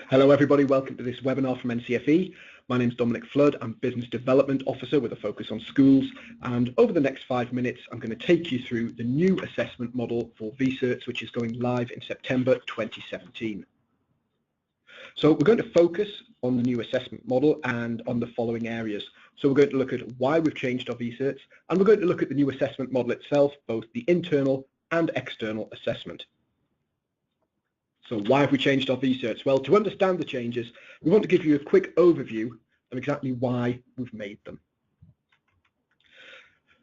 Hello everybody, welcome to this webinar from NCFE. My name is Dominic Flood, I'm Business Development Officer with a focus on schools, and over the next 5 minutes I'm going to take you through the new assessment model for vCerts, which is going live in September 2017. So we're going to focus on the new assessment model and on the following areas. So we're going to look at why we've changed our vCerts, and we're going to look at the new assessment model itself, both the internal and external assessment. So why have we changed our vCerts? Well, to understand the changes, we want to give you a quick overview of exactly why we've made them.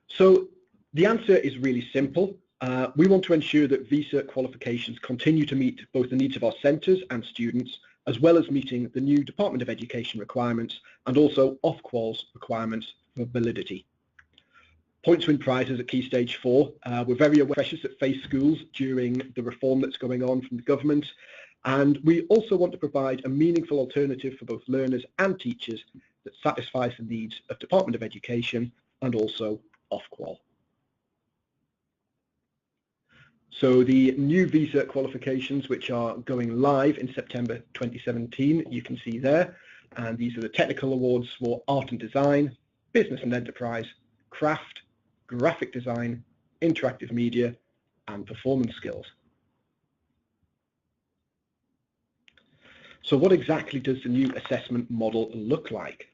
So the answer is really simple. We want to ensure that vCert qualifications continue to meet both the needs of our centres and students, as well as meeting the new Department of Education requirements and also Ofqual's requirements for validity. Points win prizes at Key Stage 4. We're very aware of pressures that face schools during the reform that's going on from the government, and we also want to provide a meaningful alternative for both learners and teachers that satisfies the needs of Department of Education and also Ofqual. So the new vCert qualifications, which are going live in September 2017, you can see there, and these are the technical awards for Art and Design, Business and Enterprise, Craft, Graphic Design, Interactive Media, and Performance Skills. So what exactly does the new assessment model look like?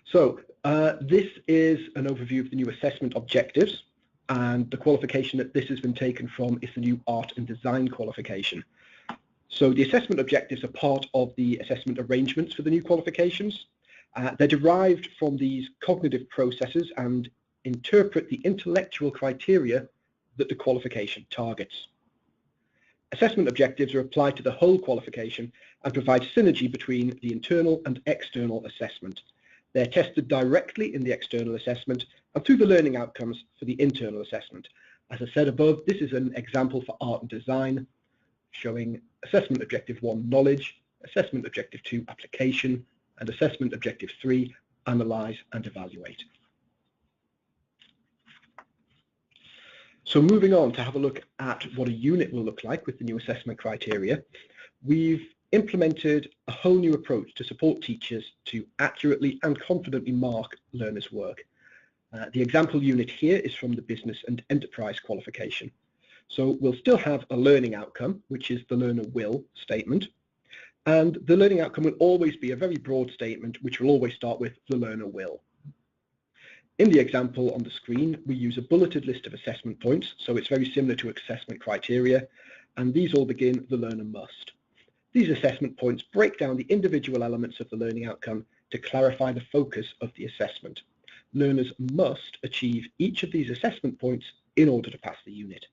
So this is an overview of the new assessment objectives, and the qualification that this has been taken from is the new Art and Design qualification. So the assessment objectives are part of the assessment arrangements for the new qualifications. They're derived from these cognitive processes and interpret the intellectual criteria that the qualification targets. Assessment objectives are applied to the whole qualification and provide synergy between the internal and external assessment. They're tested directly in the external assessment and through the learning outcomes for the internal assessment. As I said above, this is an example for Art and Design, showing Assessment Objective 1, Knowledge, Assessment Objective 2, Application, and Assessment Objective 3, Analyse and Evaluate. So moving on to have a look at what a unit will look like with the new assessment criteria, we've implemented a whole new approach to support teachers to accurately and confidently mark learners' work. The example unit here is from the Business and Enterprise qualification. So we'll still have a learning outcome, which is the learner will statement. And the learning outcome will always be a very broad statement, which will always start with the learner will. In the example on the screen, we use a bulleted list of assessment points, so it's very similar to assessment criteria, and these all begin the learner must. These assessment points break down the individual elements of the learning outcome to clarify the focus of the assessment. Learners must achieve each of these assessment points in order to pass the unit.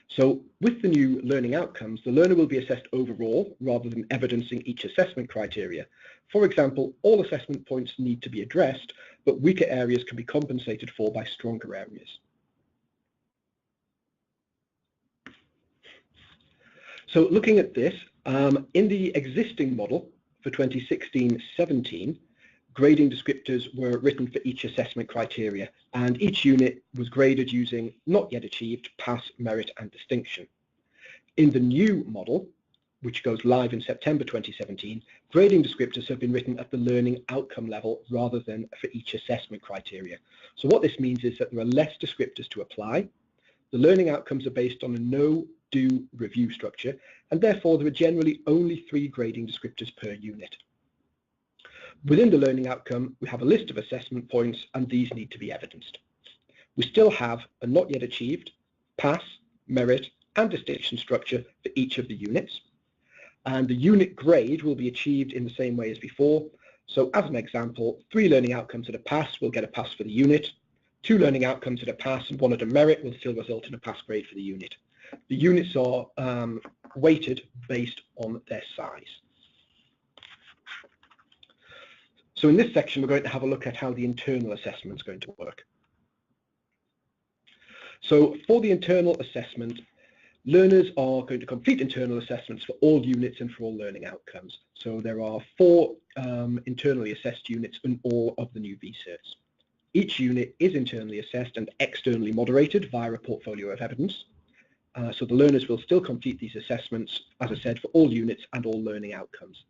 So with the new learning outcomes, the learner will be assessed overall rather than evidencing each assessment criteria. For example, all assessment points need to be addressed, but weaker areas can be compensated for by stronger areas. So looking at this, in the existing model for 2016-17, grading descriptors were written for each assessment criteria, and each unit was graded using not yet achieved, pass, merit, and distinction. In the new model, which goes live in September 2017, grading descriptors have been written at the learning outcome level rather than for each assessment criteria. So what this means is that there are less descriptors to apply. The learning outcomes are based on a no-do review structure, and therefore there are generally only 3 grading descriptors per unit. Within the learning outcome, we have a list of assessment points, and these need to be evidenced. We still have a not yet achieved, pass, merit, and distinction structure for each of the units. And the unit grade will be achieved in the same way as before. So as an example, 3 learning outcomes at a pass will get a pass for the unit. 2 learning outcomes at a pass and 1 at a merit will still result in a pass grade for the unit. The units are weighted based on their size. So in this section, we're going to have a look at how the internal assessment is going to work. So for the internal assessment, learners are going to complete internal assessments for all units and for all learning outcomes. So there are 4 internally assessed units in all of the new vCerts. Each unit is internally assessed and externally moderated via a portfolio of evidence. So the learners will still complete these assessments, as I said, for all units and all learning outcomes.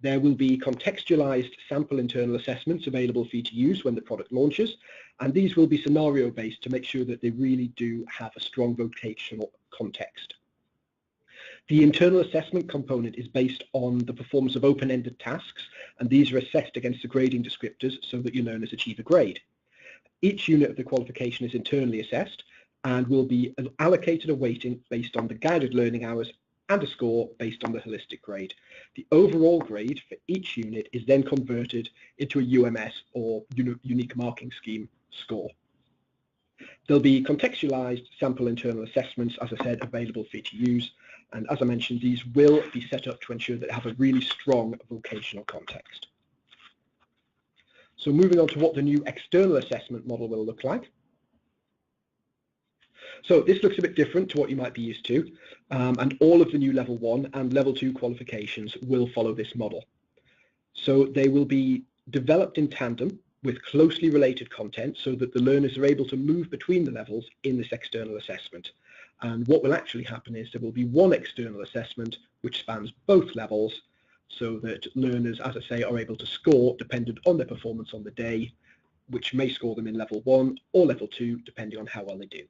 There will be contextualized sample internal assessments available for you to use when the product launches, and these will be scenario-based to make sure that they really do have a strong vocational context. The internal assessment component is based on the performance of open-ended tasks, and these are assessed against the grading descriptors so that your learners achieve a grade. Each unit of the qualification is internally assessed and will be allocated a weighting based on the guided learning hours and a score based on the holistic grade. The overall grade for each unit is then converted into a UMS, or unique marking scheme, score. There'll be contextualized sample internal assessments, as I said, available for you to use, and as I mentioned, these will be set up to ensure that they have a really strong vocational context. So moving on to what the new external assessment model will look like. So this looks a bit different to what you might be used to, and all of the new level 1 and level 2 qualifications will follow this model. So they will be developed in tandem with closely related content so that the learners are able to move between the levels in this external assessment. And what will actually happen is there will be one external assessment which spans both levels, so that learners, as I say, are able to score dependent on their performance on the day, which may score them in level 1 or level 2 depending on how well they do.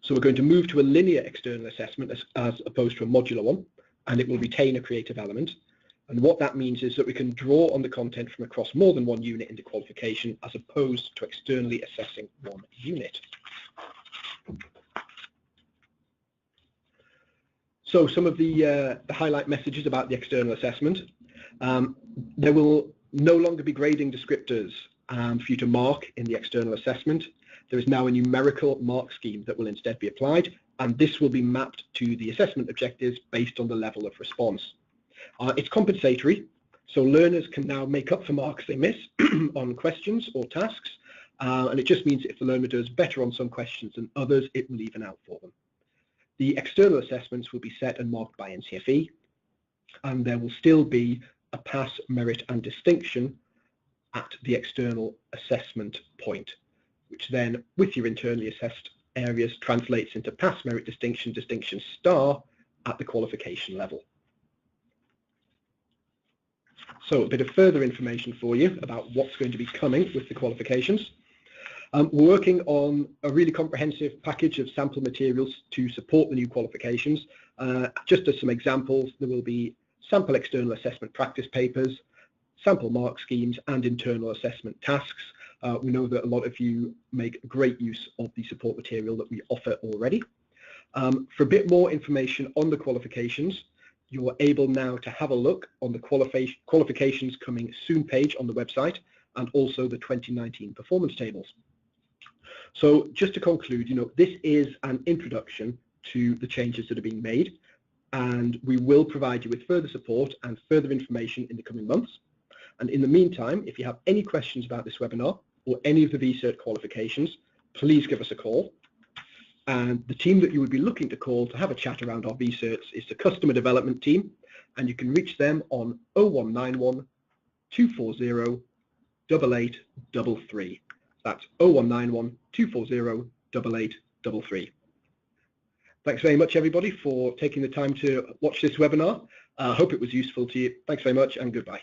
So we're going to move to a linear external assessment as opposed to a modular one, and it will retain a creative element. And what that means is that we can draw on the content from across more than one unit in the qualification as opposed to externally assessing one unit. So some of the highlight messages about the external assessment. There will no longer be grading descriptors for you to mark in the external assessment. There is now a numerical mark scheme that will instead be applied, and this will be mapped to the assessment objectives based on the level of response. It's compensatory, so learners can now make up for marks they miss on questions or tasks, and it just means if the learner does better on some questions than others, it will even out for them. The external assessments will be set and marked by NCFE, and there will still be a pass, merit and distinction at the external assessment point, which then, with your internally assessed areas, translates into pass, merit, distinction, distinction star at the qualification level. So a bit of further information for you about what's going to be coming with the qualifications. We're working on a really comprehensive package of sample materials to support the new qualifications. Just as some examples, there will be sample external assessment practice papers, sample mark schemes and internal assessment tasks. We know that a lot of you make great use of the support material that we offer already. For a bit more information on the qualifications, you are able now to have a look on the qualifications coming soon page on the website, and also the 2019 performance tables. So just to conclude, this is an introduction to the changes that are being made, and we will provide you with further support and further information in the coming months. And in the meantime, if you have any questions about this webinar or any of the vCert qualifications, please give us a call. And the team that you would be looking to call to have a chat around our vCerts is the customer development team, and you can reach them on 0191 240 8833. That's 0191 240 8833. Thanks very much, everybody, for taking the time to watch this webinar. I hope it was useful to you. Thanks very much, and goodbye.